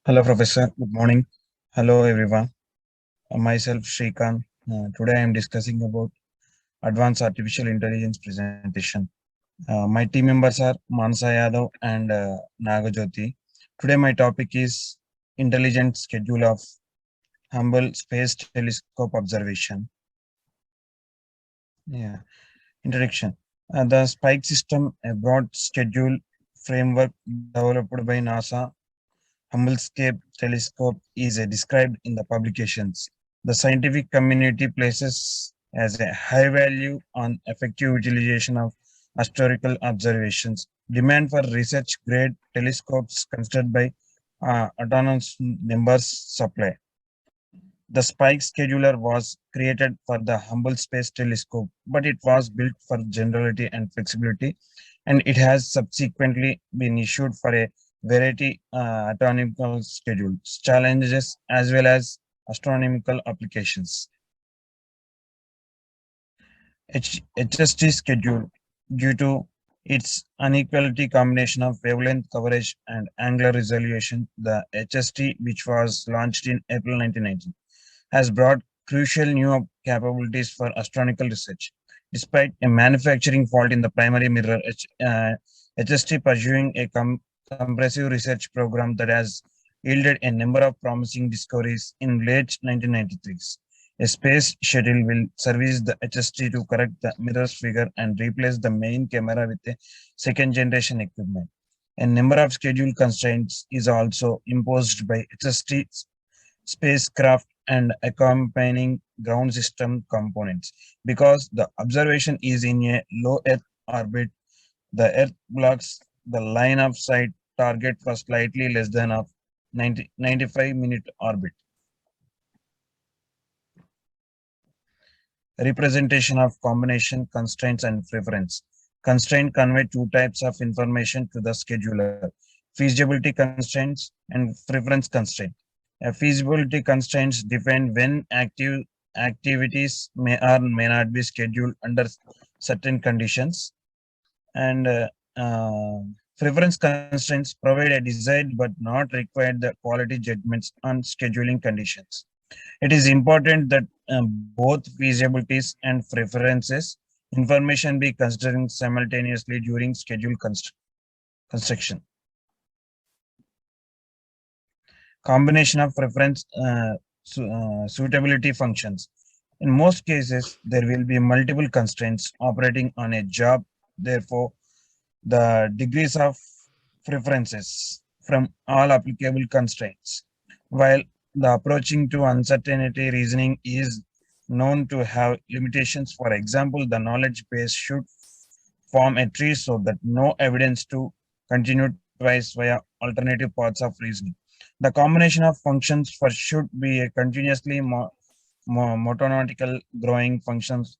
Hello, Professor. Good morning. Hello, everyone. Myself, Shrikant. Today, I am discussing about advanced artificial intelligence presentation. My team members are Mansa Yadav and Nagajyoti. Today, my topic is intelligent schedule of Hubble Space Telescope observation. Yeah. Introduction. The Spike system, a broad schedule framework developed by NASA Hubblescape telescope is described in the publications. The scientific community places as a high value on effective utilization of historical observations. Demand for research grade telescopes considered by autonomous numbers supply. The Spike scheduler was created for the Hubble Space Telescope, but it was built for generality and flexibility, and it has subsequently been issued for a variety astronomical schedules, challenges, as well as astronomical applications. HST schedule, due to its unequality combination of wavelength coverage and angular resolution, the HST, which was launched in April 1990, has brought crucial new capabilities for astronomical research. Despite a manufacturing fault in the primary mirror, HST pursuing a comprehensive research program that has yielded a number of promising discoveries in late 1993s. A space shuttle will service the HST to correct the mirror's figure and replace the main camera with a second generation equipment. A number of schedule constraints is also imposed by HST spacecraft and accompanying ground system components. Because the observation is in a low Earth orbit, the Earth blocks the line of sight target for slightly less than of 95-minute orbit. Representation of combination constraints and preference. Constraint convey two types of information to the scheduler: feasibility constraints and preference constraint. Feasibility constraints define when activities may or may not be scheduled under certain conditions, and preference constraints provide a desired but not required the quality judgments on scheduling conditions. It is important that both feasibilities and preferences information be considered simultaneously during schedule construction. Combination of preference suitability functions. In most cases, there will be multiple constraints operating on a job. Therefore, the degrees of preferences from all applicable constraints. While the approaching to uncertainty reasoning is known to have limitations, for example, the knowledge base should form a tree so that no evidence to continue twice via alternative paths of reasoning. The combination of functions for should be a continuously monotonically growing functions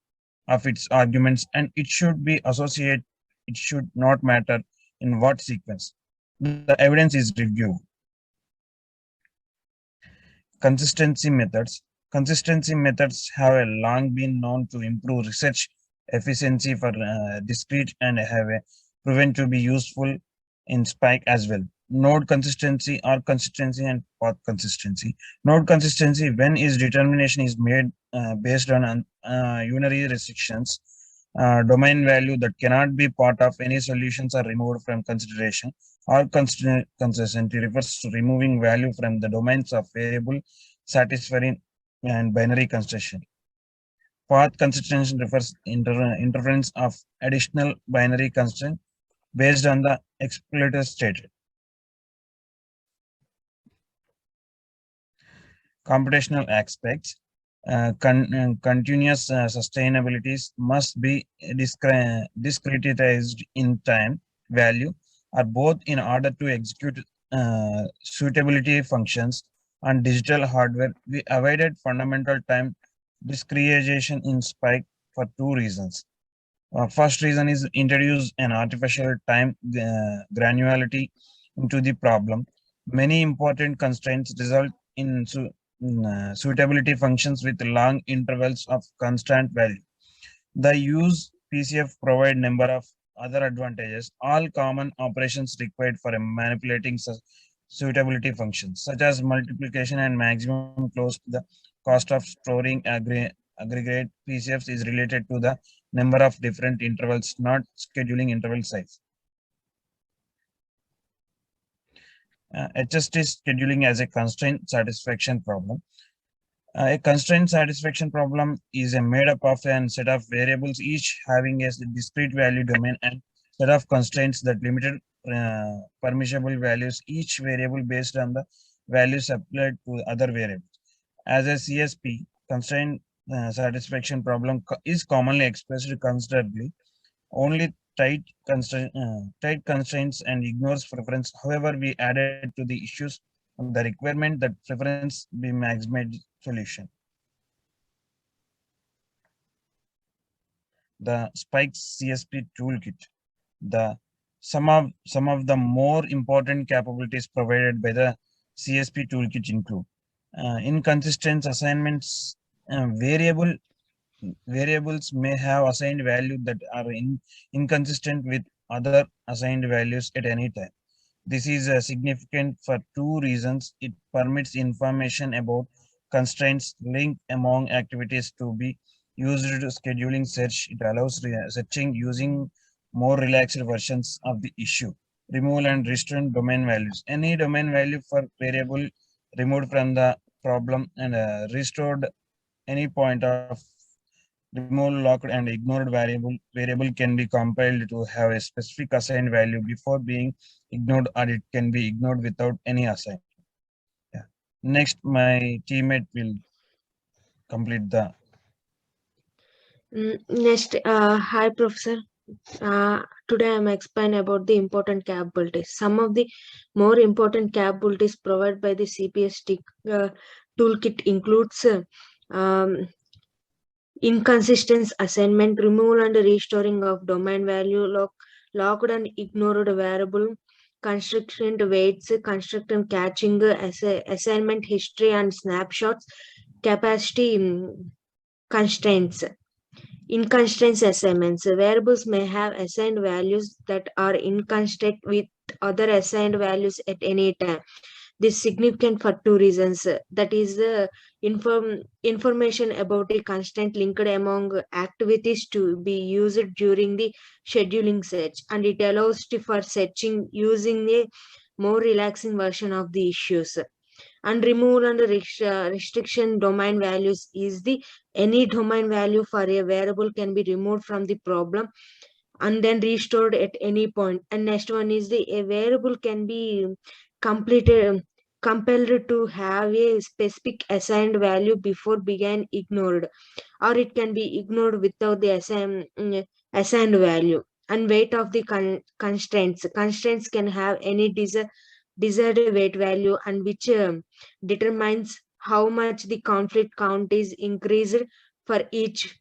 of its arguments, and it should be associated, it should not matter in what sequence. The evidence is reviewed. Consistency methods. Consistency methods have long been known to improve research efficiency for discrete and have proven to be useful in Spike as well. Node consistency or consistency and path consistency. Node consistency, when its determination is made based on unary restrictions, domain value that cannot be part of any solutions are removed from consideration, or consistency refers to removing value from the domains of variable satisfying and binary construction. Path consistency refers interference of additional binary constraint based on the explicit stated. Computational aspects. Continuous sustainabilities must be discretized in time value or both in order to execute suitability functions on digital hardware. We avoided fundamental time discretization in Spike for two reasons. First reason is introduce an artificial time granularity into the problem. Many important constraints result in suitability functions with long intervals of constant value. The use PCF provide number of other advantages. All common operations required for manipulating suitability functions, such as multiplication and maximum close to the cost of storing aggregate PCFs is related to the number of different intervals, not scheduling interval size. HST scheduling as a constraint satisfaction problem. A constraint satisfaction problem is a made up of a set of variables, each having a discrete value domain and set of constraints that limited permissible values, each variable based on the values applied to other variables. As a CSP, constraint satisfaction problem is commonly expressed considerably only tight constraints and ignores preference. However, we added to the issues the requirement that preference be maximized solution. The Spikes CSP toolkit. The some of the more important capabilities provided by the CSP toolkit include inconsistent assignments. Variables may have assigned value that are inconsistent with other assigned values at any time. This is significant for two reasons. It permits information about constraints linked among activities to be used to scheduling search. It allows searching using more relaxed versions of the issue. Removal and restore domain values. Any domain value for variable removed from the problem and restored any point of removed, locked, and ignored variable can be compiled to have a specific assigned value before being ignored, or it can be ignored without any assign. Yeah. Next, my teammate will complete the. Next, hi, Professor. Today I'm explaining about the important capabilities. Some of the more important capabilities provided by the CPST toolkit includes inconsistent assignment, removal and restoring of domain value, locked and ignored variable, constraint weights, constraint catching, assignment history and snapshots, capacity constraints. Inconsistent assignments. Variables may have assigned values that are inconsistent with other assigned values at any time. This is significant for two reasons. That is the information about a constraint linked among activities to be used during the scheduling search, and it allows for searching using a more relaxing version of the issues. And removal and restriction domain values is the any domain value for a variable can be removed from the problem and then restored at any point. And next one is the a variable can be completed compelled to have a specific assigned value before being ignored, or it can be ignored without the assigned value. And weight of the constraints can have any desired weight value, and which determines how much the conflict count is increased for each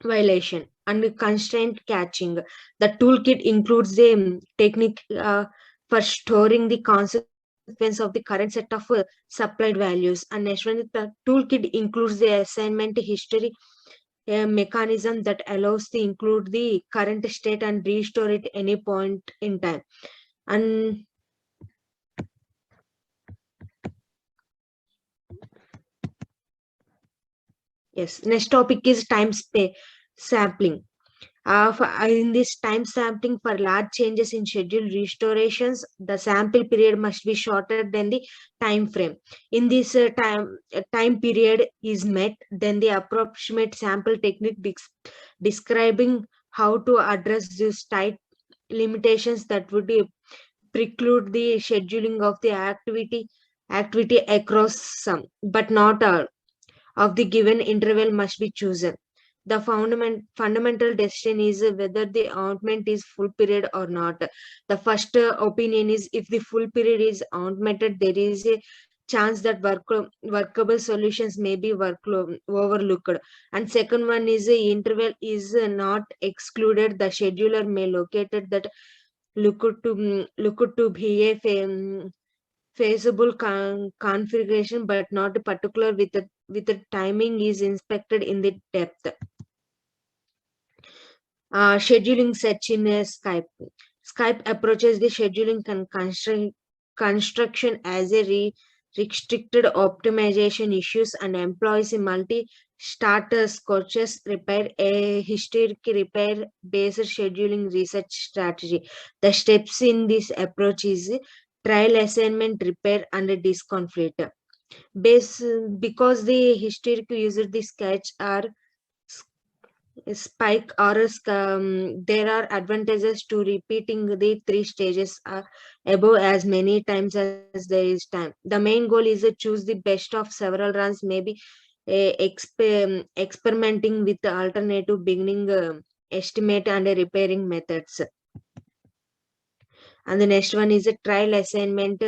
violation. And the constraint catching, the toolkit includes a technique for storing the consequence of the current set of supplied values. And next one, the toolkit includes the assignment history, a mechanism that allows to include the current state and restore it any point in time. And yes, next topic is sampling. In this time sampling for large changes in schedule restorations, the sample period must be shorter than the time frame. In this time period is met, then the approximate sample technique describing how to address these tight limitations that would preclude the scheduling of the activity across some, but not all of the given interval must be chosen. The fundamental decision is whether the augment is full period or not. The first opinion is if the full period is augmented, there is a chance that workable solutions may be overlooked. And second one is the interval is not excluded. The scheduler may locate it that look to be a feasible configuration, but not particular with the timing is inspected in the depth. Scheduling search in Skype. Skype approaches the scheduling construction as a restricted optimization issues and employs a multi-starter coaches repair a historic repair based scheduling research strategy. The steps in this approach is trial assignment, repair, and disk conflict. Base, because the historic user the sketch are spike or there are advantages to repeating the three stages above as many times as there is time. The main goal is to choose the best of several runs, maybe experimenting with the alternative beginning estimate and repairing methods. And the next one is a trial assignment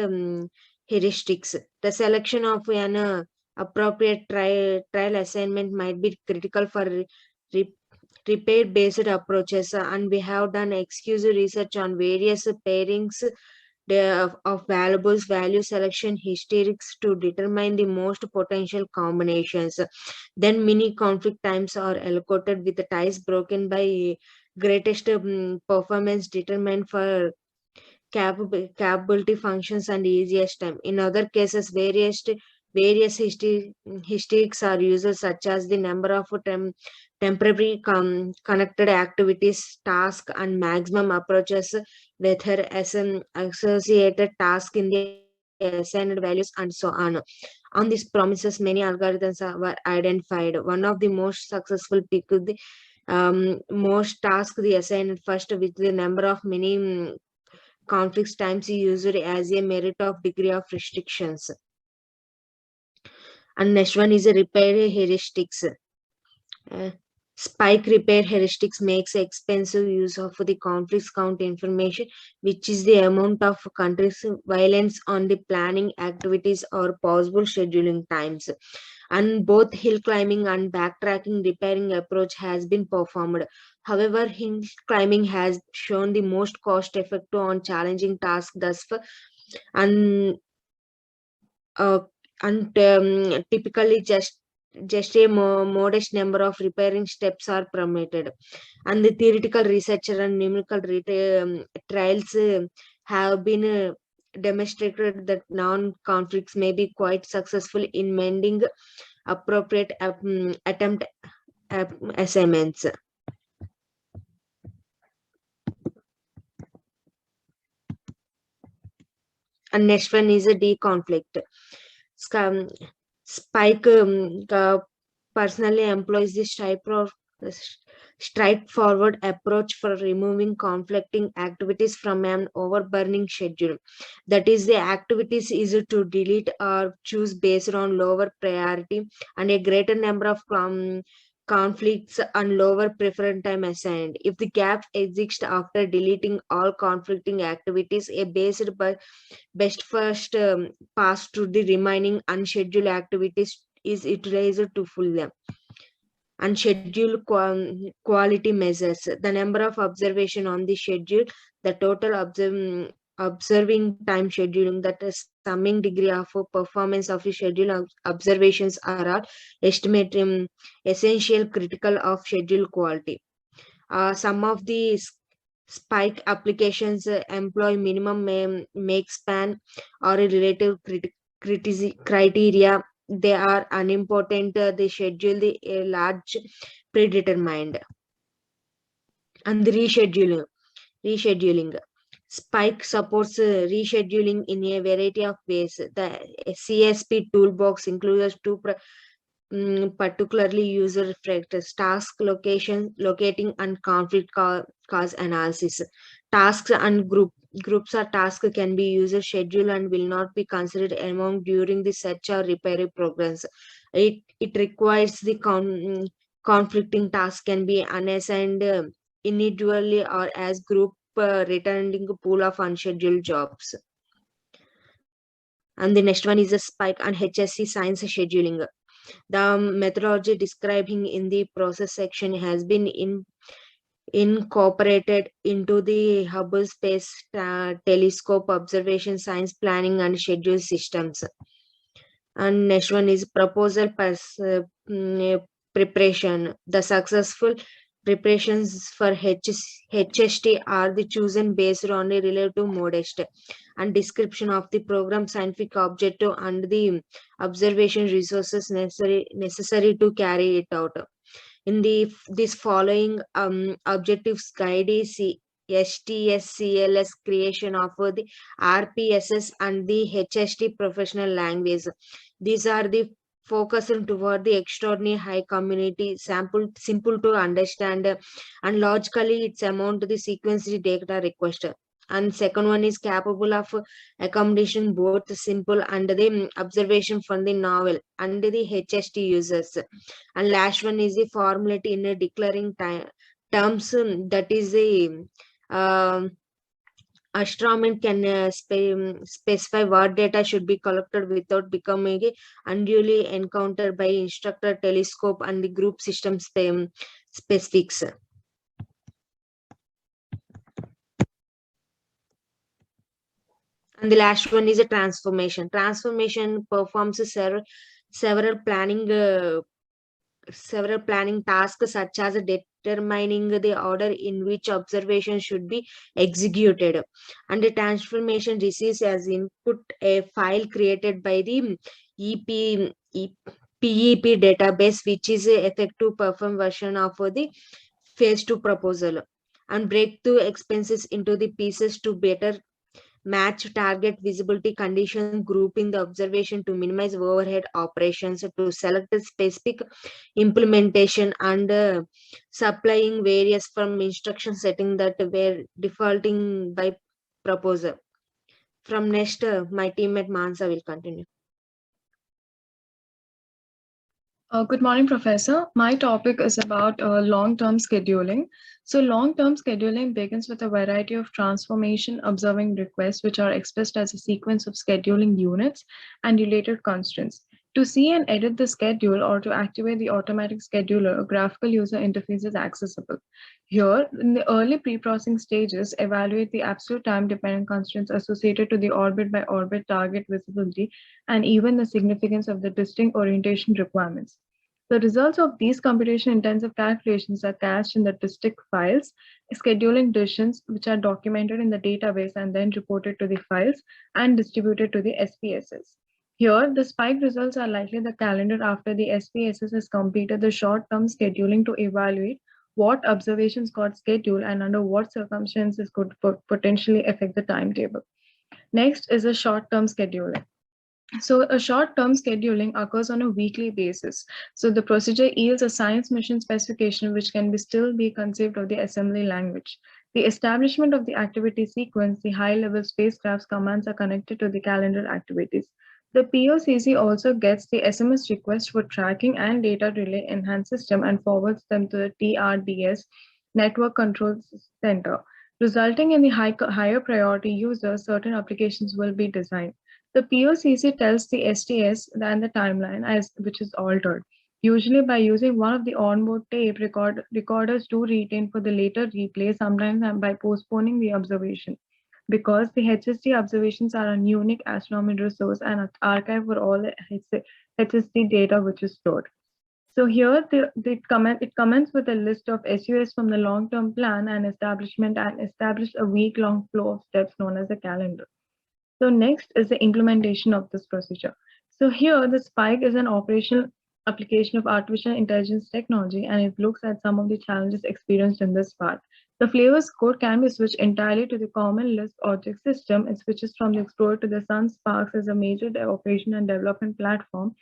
heuristics. The selection of an appropriate trial assignment might be critical for repair based approaches, and we have done exclusive research on various pairings of valuables, value selection hysterics to determine the most potential combinations. Then mini conflict times are allocated with the ties broken by greatest performance determined for capability functions and easiest time. In other cases, various hysterics are used, such as the number of temporary connected activities, task, and maximum approaches with her as an associated task in the assigned values, and so on. On these promises, many algorithms were identified. One of the most successful pick the most task the assigned first with the number of many conflicts times used as a merit of degree of restrictions. And next one is a repair heuristics. Spike repair heuristics makes expensive use of the conflicts count information, which is the amount of countries' violence on the planning activities or possible scheduling times. And both hill climbing and backtracking repairing approach has been performed. However, hill climbing has shown the most cost effective on challenging tasks thus far, and uh, typically just a modest number of repairing steps are permitted. And the theoretical researcher and numerical trials have been demonstrated that non-conflicts may be quite successful in mending appropriate attempt assignments. And next one is a D-conflict. Spike personally employs this straightforward approach for removing conflicting activities from an overburning schedule. That is, the activities is to delete or choose based on lower priority and a greater number of conflicts and lower preference time assigned. If the gap exists after deleting all conflicting activities, a best first pass to the remaining unscheduled activities is utilized to fill them. And schedule quality measures the number of observation on the schedule, the total observing time scheduling, that is summing degree of performance of the schedule observations are all estimating essential critical of schedule quality. Some of the spike applications employ minimum make span or a relative criteria. They are unimportant. They schedule the large predetermined. And the rescheduling. Spike supports rescheduling in a variety of ways. The CSP toolbox includes two particularly user factors: task locating, and conflict cause analysis. Tasks and groups or tasks can be user schedule and will not be considered among during the search or repair programs. It requires the conflicting tasks can be unassigned individually or as group, returning a pool of unscheduled jobs. And the next one is a spike and HSC science scheduling. The methodology describing in the process section has been incorporated into the Hubble Space Telescope observation science planning and schedule systems. And next one is proposal preparation. The successful preparations for HST are the chosen based on a relative modest and description of the program scientific objective and the observation resources necessary to carry it out. In this following objectives guide is STSCLS creation of the RPSS and the HST professional language. These are the focusing toward the extraordinary high community sample simple to understand and logically it's amount to the sequence data request. And second one is capable of accommodation both simple and the observation from the novel and the HST users. And last one is the formulate in a declaring terms that is a astronomer can specify what data should be collected without becoming unduly encountered by instructor telescope and the group system specifics. And the last one is a transformation. Transformation performs several planning tasks such as determining the order in which observation should be executed. And the transformation receives as input a file created by the PEP database, which is a effective perform version of the phase 2 proposal, and break the expenses into the pieces to better match target visibility conditions, grouping the observation to minimize overhead operations, to select a specific implementation, and supplying various from instruction setting that were defaulting by proposer. From next, my teammate Mansa will continue. Good morning, Professor. My topic is about long-term scheduling. So long-term scheduling begins with a variety of transformation observing requests, which are expressed as a sequence of scheduling units and related constraints. To see and edit the schedule or to activate the automatic scheduler, a graphical user interface is accessible. Here, in the early pre-processing stages, evaluate the absolute time-dependent constraints associated to the orbit-by-orbit target visibility and even the significance of the distinct orientation requirements. The results of these computation-intensive calculations are cached in the distinct files, scheduling decisions which are documented in the database and then reported to the files and distributed to the SPSS. Here, the spiked results are likely the calendar after the SPSS has completed the short-term scheduling to evaluate what observations got scheduled and under what circumstances could potentially affect the timetable. Next is a short-term scheduling. So a short-term scheduling occurs on a weekly basis. So the procedure yields a science mission specification which can still be conceived of the assembly language. The establishment of the activity sequence, the high-level spacecraft's commands are connected to the calendar activities. The POCC also gets the SMS request for tracking and data relay enhanced system and forwards them to the TRDS Network Control Center. Resulting in the higher priority users, certain applications will be designed. The POCC tells the STS and the timeline which is altered, usually by using one of the onboard tape recorders to retain for the later replay, sometimes by postponing the observation. Because the HST observations are a unique astronomy resource and archive for all the HST data which is stored. So here it commences with a list of SUS from the long-term plan and establishment and establish a week-long flow of steps known as a calendar. So next is the implementation of this procedure. So here the spike is an operational application of artificial intelligence technology, and it looks at some of the challenges experienced in this part. The flavors code can be switched entirely to the common Lisp object system. It switches from the Explorer to the Sun Sparks as a major operation and development platform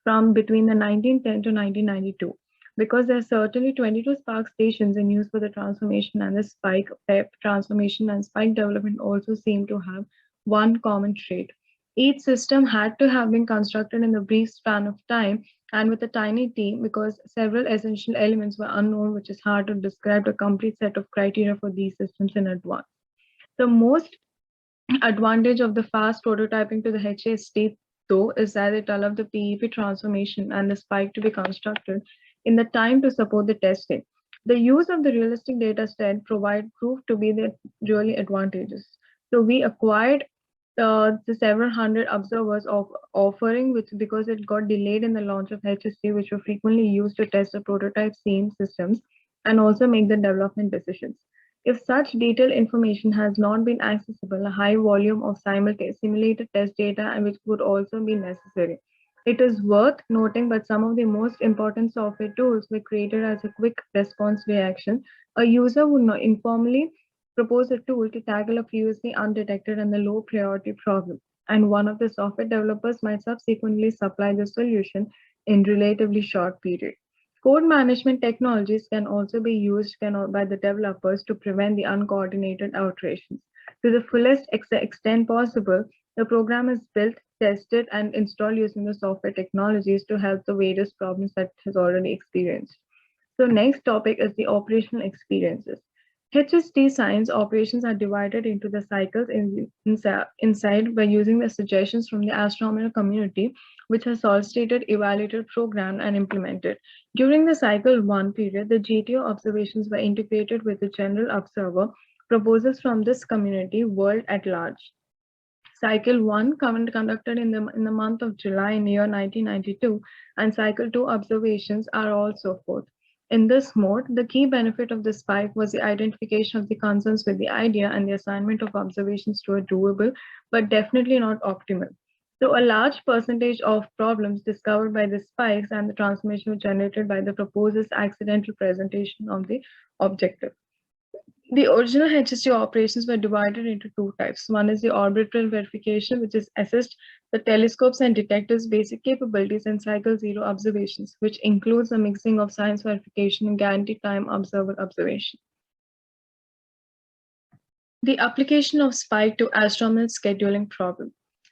from between the 1910 to 1992. Because there are certainly 22 Spark stations in use for the transformation, and the spike PEP transformation and spike development also seem to have one common trait. Each system had to have been constructed in a brief span of time and with a tiny team because several essential elements were unknown, which is hard to describe a complete set of criteria for these systems in advance. The most advantage of the fast prototyping to the HST, though, is that it allowed the PEP transformation and the spike to be constructed in the time to support the testing. The use of the realistic data set proved to be the really advantageous. So we acquired the several hundred observers of offering, which because it got delayed in the launch of HST, which were frequently used to test the prototype SEAM systems and also make the development decisions. If such detailed information has not been accessible, a high volume of simulated test data and which would also be necessary. It is worth noting that some of the most important software tools were created as a quick response reaction. A user would not informally propose a tool to tackle a previously undetected and the low priority problem, and one of the software developers might subsequently supply the solution in relatively short period. Code management technologies can also be used by the developers to prevent the uncoordinated alterations. To the fullest extent possible, the program is built, tested, and installed using the software technologies to help the various problems that it has already experienced. So next topic is the operational experiences. HST science operations are divided into the cycles inside by using the suggestions from the astronomical community, which has solicited, evaluated, programmed, and implemented. During the cycle 1 period, the GTO observations were integrated with the general observer proposals from this community world at large. Cycle 1 conducted in the month of July in the year 1992, and Cycle 2 observations are also forth. In this mode, the key benefit of the spike was the identification of the concerns with the idea and the assignment of observations to a doable, but definitely not optimal. So a large percentage of problems discovered by the spikes and the transformation were generated by the proposer's accidental presentation of the objective. The original HST operations were divided into two types. One is the orbital verification, which is assessed the telescopes and detectors' basic capabilities and cycle 0 observations, which includes a mixing of science verification and guaranteed time observer observation. The application of spike to astronomical scheduling problem.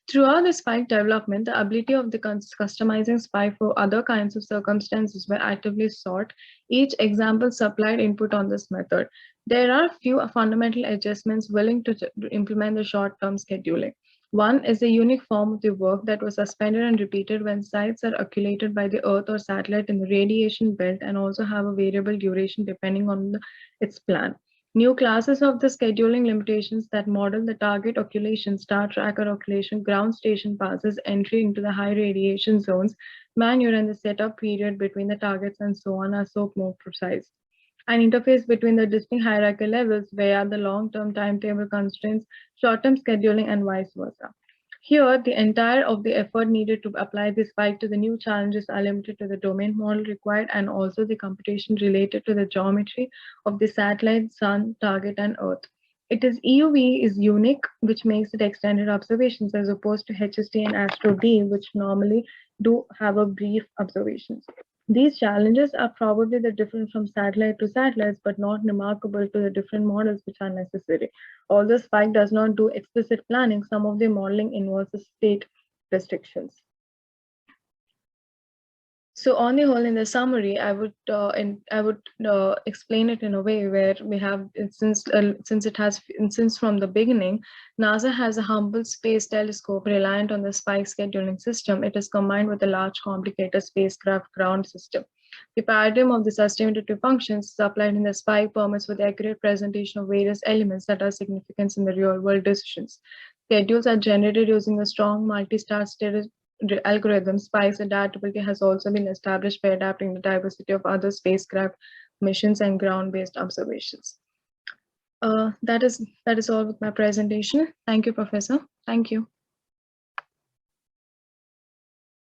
Throughout the spike development, the ability of the customizing spike for other kinds of circumstances were actively sought. Each example supplied input on this method. There are few fundamental adjustments willing to implement the short-term scheduling. One is the unique form of the work that was suspended and repeated when sites are occulted by the Earth or satellite in the radiation belt and also have a variable duration depending on its plan. New classes of the scheduling limitations that model the target occultation, star tracker occultation, ground station passes, entry into the high radiation zones, manure and the setup period between the targets and so on are so more precise. An interface between the distinct hierarchical levels via the long-term timetable constraints, short-term scheduling, and vice versa. Here, the entire of the effort needed to apply this spike to the new challenges are limited to the domain model required and also the computation related to the geometry of the satellite, sun, target, and Earth. It is EUV is unique, which makes it extended observations as opposed to HST and ASTRO-D, which normally do have a brief observations. These challenges are probably the different from satellite to satellites, but not remarkable to the different models which are necessary. Although spike does not do explicit planning, some of the modeling involves the state restrictions. So on the whole, in the summary, I would explain it in a way where we have since from the beginning, NASA has a humble space telescope reliant on the spike scheduling system. It is combined with a large complicated spacecraft ground system. The paradigm of the sustainability functions supplied in the spike permits for the accurate presentation of various elements that are significant in the real-world decisions. Schedules are generated using a strong multi-star algorithm. Spike's adaptability has also been established by adapting the diversity of other spacecraft missions and ground-based observations. That is all with my presentation. Thank you, Professor. Thank you.